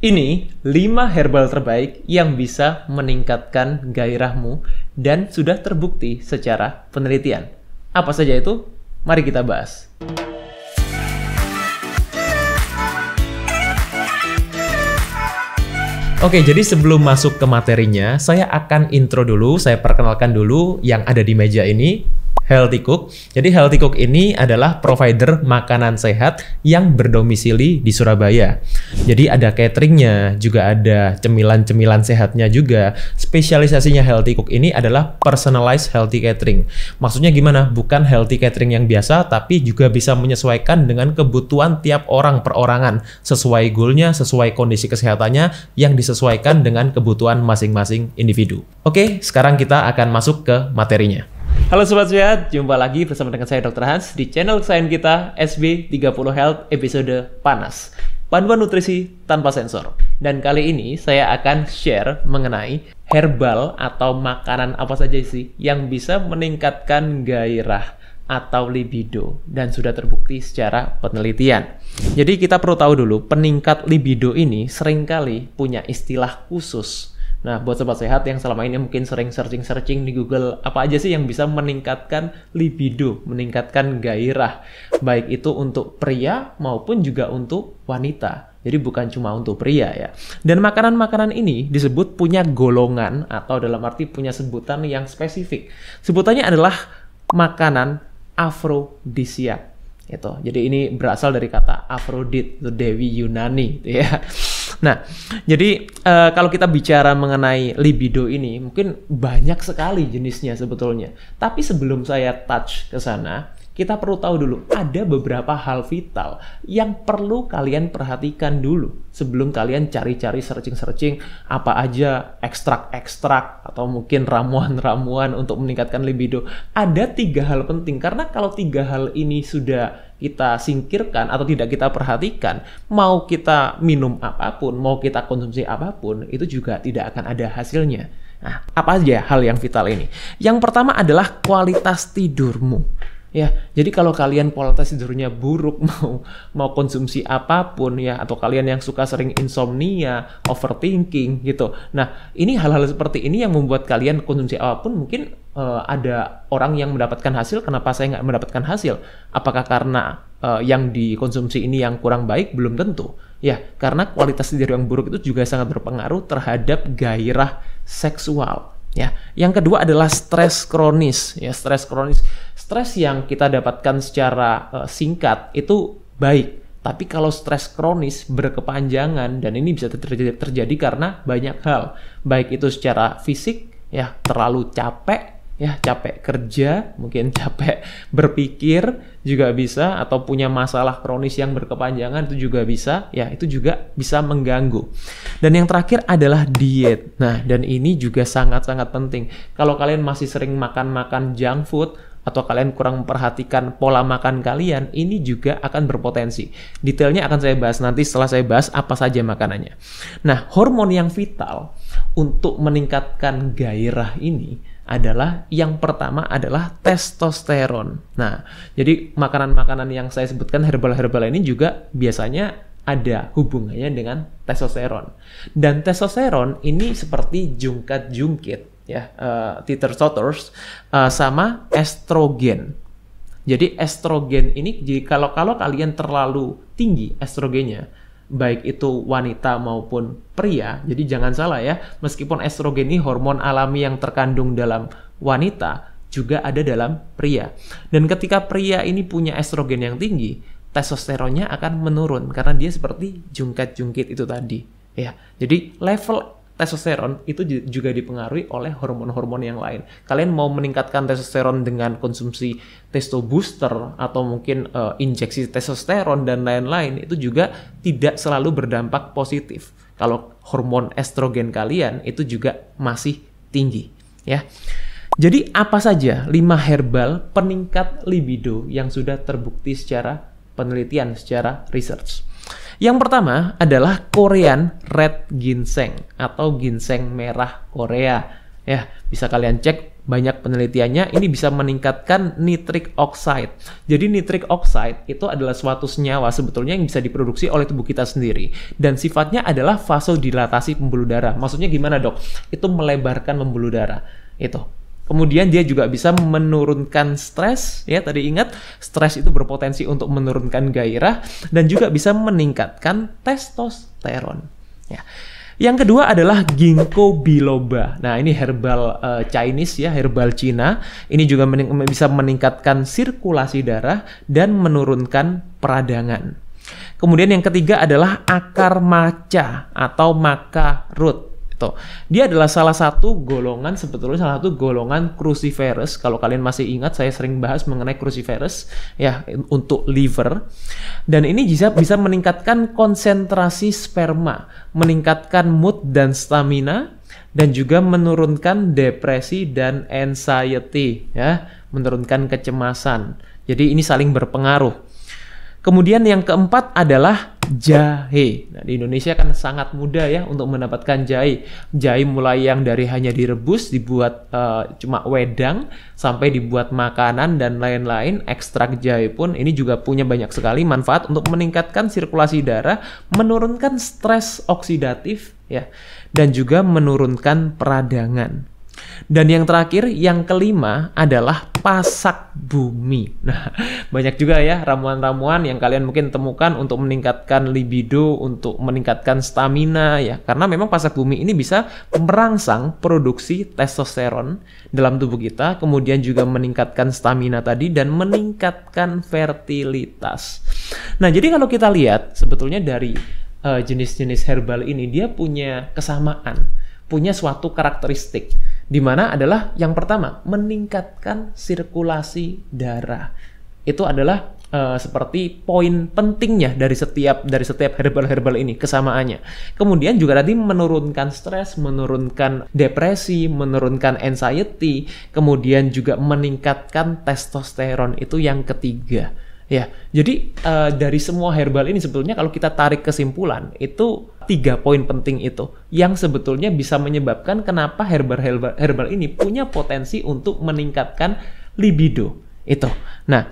Ini 5 herbal terbaik yang bisa meningkatkan gairahmu dan sudah terbukti secara penelitian. Apa saja itu? Mari kita bahas. Oke, jadi sebelum masuk ke materinya, saya akan intro dulu, saya perkenalkan dulu yang ada di meja ini. Healthy Cook. Jadi Healthy Cook ini adalah provider makanan sehat yang berdomisili di Surabaya. Jadi ada cateringnya, juga ada cemilan-cemilan sehatnya juga. Spesialisasinya Healthy Cook ini adalah personalized healthy catering. Maksudnya gimana? Bukan healthy catering yang biasa, tapi juga bisa menyesuaikan dengan kebutuhan tiap orang perorangan. Sesuai goalnya, sesuai kondisi kesehatannya, yang disesuaikan dengan kebutuhan masing-masing individu. Oke, sekarang kita akan masuk ke materinya. Halo Sobat Sehat, jumpa lagi bersama dengan saya Dr. Hans di channel kesayangan kita SB30 Health episode Panas, panduan nutrisi tanpa sensor. Dan kali ini saya akan share mengenai herbal atau makanan apa saja sih yang bisa meningkatkan gairah atau libido dan sudah terbukti secara penelitian. Jadi kita perlu tahu dulu, peningkat libido ini seringkali punya istilah khusus. Nah, buat sobat sehat yang selama ini mungkin sering searching di Google, apa aja sih yang bisa meningkatkan libido, meningkatkan gairah, baik itu untuk pria maupun juga untuk wanita. Jadi bukan cuma untuk pria ya. Dan makanan-makanan ini disebut punya golongan atau dalam arti punya sebutan yang spesifik. Sebutannya adalah makanan afrodisiak. Jadi ini berasal dari kata Aphrodite, itu Dewi Yunani, ya. Nah, jadi kalau kita bicara mengenai libido ini, mungkin banyak sekali jenisnya sebetulnya. Tapi sebelum saya touch ke sana, kita perlu tahu dulu, ada beberapa hal vital yang perlu kalian perhatikan dulu sebelum kalian cari-cari searching apa aja ekstrak-ekstrak atau mungkin ramuan-ramuan untuk meningkatkan libido. Ada 3 hal penting, karena kalau 3 hal ini sudah kita singkirkan atau tidak kita perhatikan, mau kita minum apapun, mau kita konsumsi apapun, itu juga tidak akan ada hasilnya. Nah, apa aja hal yang vital ini? Yang pertama adalah kualitas tidurmu. Ya, jadi kalau kalian kualitas tidurnya buruk, mau konsumsi apapun ya, atau kalian yang suka sering insomnia, overthinking gitu. Nah, ini hal-hal seperti ini yang membuat kalian konsumsi apapun mungkin ada orang yang mendapatkan hasil, kenapa saya nggak mendapatkan hasil? Apakah karena yang dikonsumsi ini yang kurang baik? Belum tentu. Ya, karena kualitas tidur yang buruk itu juga sangat berpengaruh terhadap gairah seksual. Ya, yang kedua adalah stres kronis. Ya, stres kronis, stres yang kita dapatkan secara singkat itu baik. Tapi kalau stres kronis berkepanjangan, dan ini bisa terjadi karena banyak hal, baik itu secara fisik, ya terlalu capek, ya capek kerja, mungkin capek berpikir juga bisa, atau punya masalah kronis yang berkepanjangan itu juga bisa, ya itu juga bisa mengganggu. Dan yang terakhir adalah diet. Nah, dan ini juga sangat-sangat penting. Kalau kalian masih sering makan junk food, atau kalian kurang memperhatikan pola makan kalian, ini juga akan berpotensi. Detailnya akan saya bahas nanti setelah saya bahas apa saja makanannya. Nah, hormon yang vital untuk meningkatkan gairah ini adalah, yang pertama adalah testosteron. Nah, jadi makanan-makanan yang saya sebutkan, herbal-herbal ini juga biasanya ada hubungannya dengan testosteron. Dan testosteron ini seperti jungkat-jungkit, ya, teeter-totters, sama estrogen. Jadi estrogen ini, kalau kalian terlalu tinggi estrogennya, baik itu wanita maupun pria, jadi jangan salah ya, meskipun estrogen ini hormon alami yang terkandung dalam wanita, juga ada dalam pria. Dan ketika pria ini punya estrogen yang tinggi, testosteronnya akan menurun karena dia seperti jungkat-jungkit itu tadi. Ya, jadi level testosteron itu juga dipengaruhi oleh hormon-hormon yang lain. Kalian mau meningkatkan testosteron dengan konsumsi testo booster atau mungkin injeksi testosteron dan lain-lain, itu juga tidak selalu berdampak positif kalau hormon estrogen kalian itu juga masih tinggi, ya. Jadi apa saja 5 herbal peningkat libido yang sudah terbukti secara penelitian, secara research? Yang pertama adalah Korean Red Ginseng atau ginseng merah Korea. Ya, bisa kalian cek banyak penelitiannya ini bisa meningkatkan nitric oxide. Jadi nitric oxide itu adalah suatu senyawa sebetulnya yang bisa diproduksi oleh tubuh kita sendiri. Dan sifatnya adalah vasodilatasi pembuluh darah. Maksudnya gimana dok? Itu melebarkan pembuluh darah. Itu. Kemudian dia juga bisa menurunkan stres. Ya tadi ingat, stres itu berpotensi untuk menurunkan gairah. Dan juga bisa meningkatkan testosteron. Ya. Yang kedua adalah ginkgo biloba. Nah, ini herbal Chinese ya, herbal Cina. Ini juga bisa meningkatkan sirkulasi darah dan menurunkan peradangan. Kemudian yang ketiga adalah akar maca atau maca root. Dia adalah salah satu golongan, sebetulnya salah satu golongan cruciferous. Kalau kalian masih ingat, saya sering bahas mengenai cruciferous ya untuk liver. Dan ini bisa meningkatkan konsentrasi sperma, meningkatkan mood dan stamina, dan juga menurunkan depresi dan anxiety ya, menurunkan kecemasan. Jadi ini saling berpengaruh. Kemudian yang keempat adalah jahe. Nah, di Indonesia kan sangat mudah ya untuk mendapatkan jahe. Jahe mulai yang dari hanya direbus, dibuat cuma wedang, sampai dibuat makanan dan lain-lain. Ekstrak jahe pun ini juga punya banyak sekali manfaat untuk meningkatkan sirkulasi darah, menurunkan stres oksidatif ya, dan juga menurunkan peradangan. Dan yang terakhir, yang kelima adalah pasak bumi. Nah, banyak juga ya ramuan-ramuan yang kalian mungkin temukan untuk meningkatkan libido, untuk meningkatkan stamina ya. Karena memang pasak bumi ini bisa merangsang produksi testosteron dalam tubuh kita, kemudian juga meningkatkan stamina tadi dan meningkatkan fertilitas. Nah, jadi kalau kita lihat sebetulnya dari jenis-jenis herbal ini dia punya kesamaan, punya suatu karakteristik. Di mana adalah yang pertama, meningkatkan sirkulasi darah. Itu adalah seperti poin pentingnya dari setiap herbal-herbal ini, kesamaannya. Kemudian juga tadi menurunkan stres, menurunkan depresi, menurunkan anxiety, kemudian juga meningkatkan testosteron. Itu yang ketiga. Ya, jadi dari semua herbal ini sebetulnya kalau kita tarik kesimpulan, itu 3 poin penting itu yang sebetulnya bisa menyebabkan kenapa herbal ini punya potensi untuk meningkatkan libido. Itu. Nah,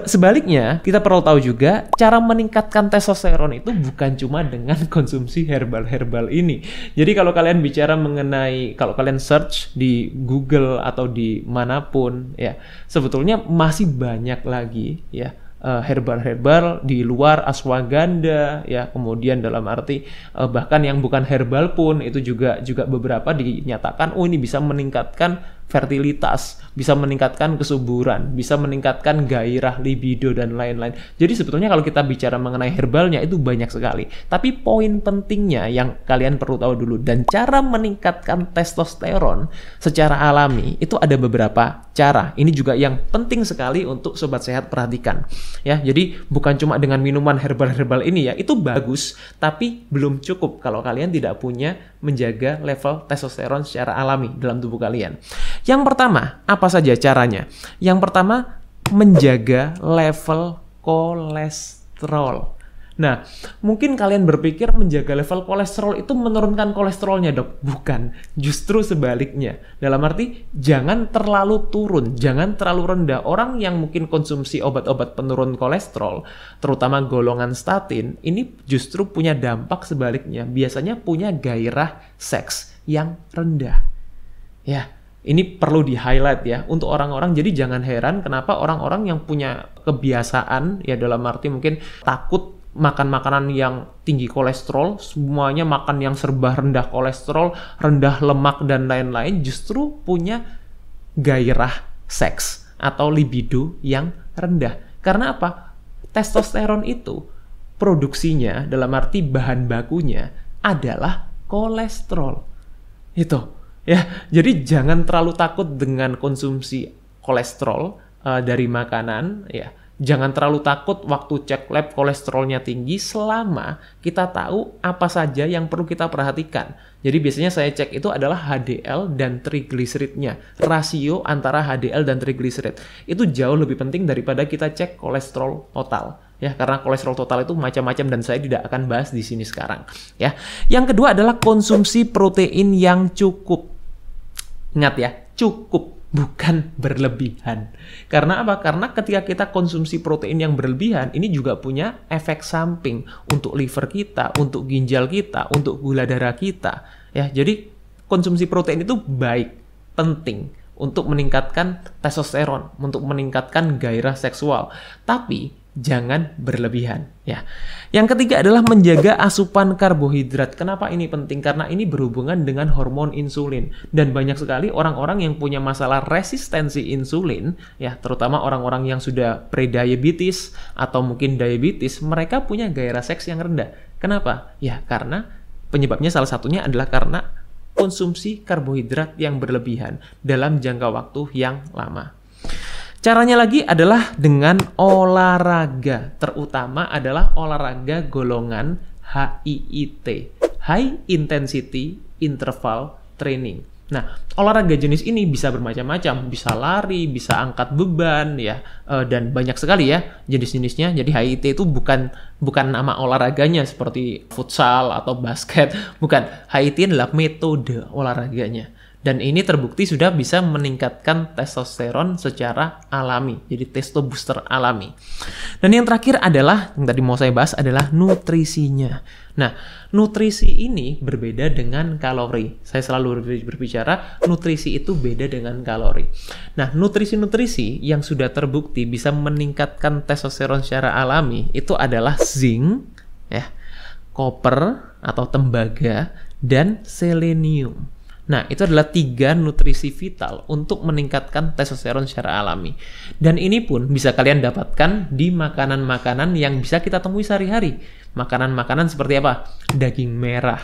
sebaliknya kita perlu tahu juga cara meningkatkan testosteron itu bukan cuma dengan konsumsi herbal-herbal ini. Jadi kalau kalian bicara mengenai, kalau kalian search di Google atau di manapun ya, sebetulnya masih banyak lagi ya herbal-herbal di luar ashwagandha ya, kemudian dalam arti bahkan yang bukan herbal pun itu juga beberapa dinyatakan ini bisa meningkatkan fertilitas, bisa meningkatkan kesuburan, bisa meningkatkan gairah libido dan lain-lain. Jadi sebetulnya kalau kita bicara mengenai herbalnya itu banyak sekali. Tapi poin pentingnya yang kalian perlu tahu dulu, dan cara meningkatkan testosteron secara alami itu ada beberapa cara. Ini juga yang penting sekali untuk sobat sehat perhatikan. Ya, jadi bukan cuma dengan minuman herbal-herbal ini ya, itu bagus, tapi belum cukup kalau kalian tidak punya menjaga level testosteron secara alami dalam tubuh kalian. Yang pertama, apa saja caranya? Yang pertama, menjaga level kolesterol. Nah, mungkin kalian berpikir menjaga level kolesterol itu menurunkan kolesterolnya, dok. Bukan, justru sebaliknya. Dalam arti, jangan terlalu turun, jangan terlalu rendah. Orang yang mungkin konsumsi obat-obat penurun kolesterol, terutama golongan statin, ini justru punya dampak sebaliknya. Biasanya punya gairah seks yang rendah. Ya, ini perlu di-highlight ya untuk orang-orang. Jadi jangan heran kenapa orang-orang yang punya kebiasaan, ya dalam arti mungkin takut makan makanan yang tinggi kolesterol, semuanya makan yang serba rendah kolesterol, rendah lemak dan lain-lain, justru punya gairah seks atau libido yang rendah. Karena apa? Testosteron itu produksinya dalam arti bahan bakunya adalah kolesterol. Itu ya. Jadi jangan terlalu takut dengan konsumsi kolesterol dari makanan ya. Jangan terlalu takut waktu cek lab kolesterolnya tinggi selama kita tahu apa saja yang perlu kita perhatikan. Jadi biasanya saya cek itu adalah HDL dan trigliseridnya. Rasio antara HDL dan trigliserid. Itu jauh lebih penting daripada kita cek kolesterol total. Ya, karena kolesterol total itu macam-macam dan saya tidak akan bahas di sini sekarang. Ya. Yang kedua adalah konsumsi protein yang cukup. Ingat ya, cukup, bukan berlebihan. Karena apa? Karena ketika kita konsumsi protein yang berlebihan, ini juga punya efek samping untuk liver kita, untuk ginjal kita, untuk gula darah kita. Ya, jadi konsumsi protein itu baik, penting untuk meningkatkan testosteron, untuk meningkatkan gairah seksual. Tapi jangan berlebihan, ya. Yang ketiga adalah menjaga asupan karbohidrat. Kenapa ini penting? Karena ini berhubungan dengan hormon insulin. Dan banyak sekali orang-orang yang punya masalah resistensi insulin, ya, terutama orang-orang yang sudah prediabetes atau mungkin diabetes, mereka punya gairah seks yang rendah. Kenapa? Ya, karena penyebabnya salah satunya adalah karena konsumsi karbohidrat yang berlebihan dalam jangka waktu yang lama. Caranya lagi adalah dengan olahraga, terutama adalah olahraga golongan HIIT, High Intensity Interval Training. Nah, olahraga jenis ini bisa bermacam-macam, bisa lari, bisa angkat beban, ya, dan banyak sekali ya jenis-jenisnya. Jadi HIIT itu bukan nama olahraganya seperti futsal atau basket, bukan. HIIT adalah metode olahraganya. Dan ini terbukti sudah bisa meningkatkan testosteron secara alami. Jadi testo booster alami. Dan yang terakhir adalah, yang tadi mau saya bahas adalah nutrisinya. Nah, nutrisi ini berbeda dengan kalori. Saya selalu berbicara, nutrisi itu beda dengan kalori. Nah, nutrisi-nutrisi yang sudah terbukti bisa meningkatkan testosteron secara alami, itu adalah zinc, ya, koper atau tembaga, dan selenium. Nah, itu adalah 3 nutrisi vital untuk meningkatkan testosteron secara alami. Dan ini pun bisa kalian dapatkan di makanan-makanan yang bisa kita temui sehari-hari. Makanan-makanan seperti apa? Daging merah.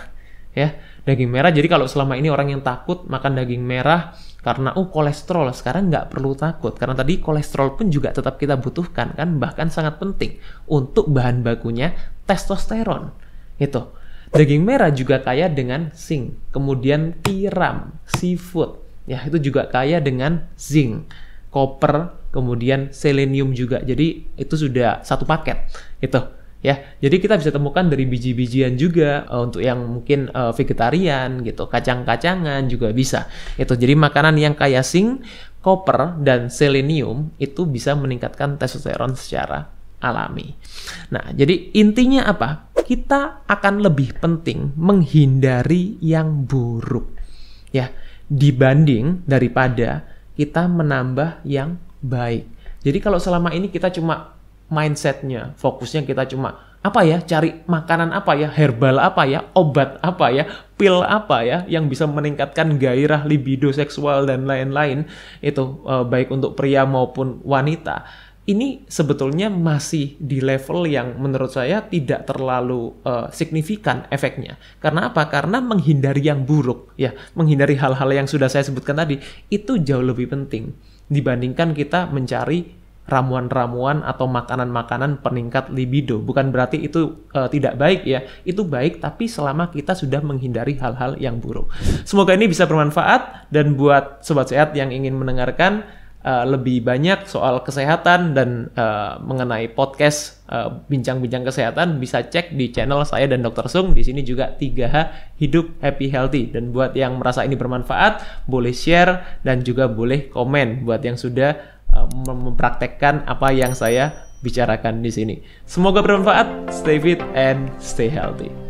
Ya, daging merah. Jadi kalau selama ini orang yang takut makan daging merah karena kolesterol, sekarang nggak perlu takut. Karena tadi kolesterol pun juga tetap kita butuhkan, kan? Bahkan sangat penting untuk bahan bakunya testosteron. Itu. Daging merah juga kaya dengan zinc, kemudian tiram, seafood, ya itu juga kaya dengan zinc, koper, kemudian selenium juga. Jadi itu sudah satu paket, itu ya. Jadi kita bisa temukan dari biji-bijian juga untuk yang mungkin vegetarian gitu, kacang-kacangan juga bisa. Itu jadi makanan yang kaya zinc, koper, dan selenium itu bisa meningkatkan testosteron secara alami. Nah, jadi intinya apa? Kita akan lebih penting menghindari yang buruk, ya, dibanding daripada kita menambah yang baik. Jadi kalau selama ini kita cuma mindsetnya, fokusnya kita cuma apa ya, cari makanan apa ya, herbal apa ya, obat apa ya, pil apa ya, yang bisa meningkatkan gairah libido seksual dan lain-lain, itu baik untuk pria maupun wanita. Ini sebetulnya masih di level yang menurut saya tidak terlalu signifikan efeknya. Karena apa? Karena menghindari yang buruk, ya, menghindari hal-hal yang sudah saya sebutkan tadi, itu jauh lebih penting dibandingkan kita mencari ramuan-ramuan atau makanan-makanan peningkat libido. Bukan berarti itu tidak baik ya, itu baik tapi selama kita sudah menghindari hal-hal yang buruk. Semoga ini bisa bermanfaat, dan buat Sobat Sehat yang ingin mendengarkan lebih banyak soal kesehatan dan mengenai podcast bincang-bincang kesehatan, bisa cek di channel saya dan Dr. Sung. Di sini juga 3H hidup happy healthy. Dan buat yang merasa ini bermanfaat, boleh share dan juga boleh komen buat yang sudah mempraktekkan apa yang saya bicarakan di sini. Semoga bermanfaat. Stay fit and stay healthy.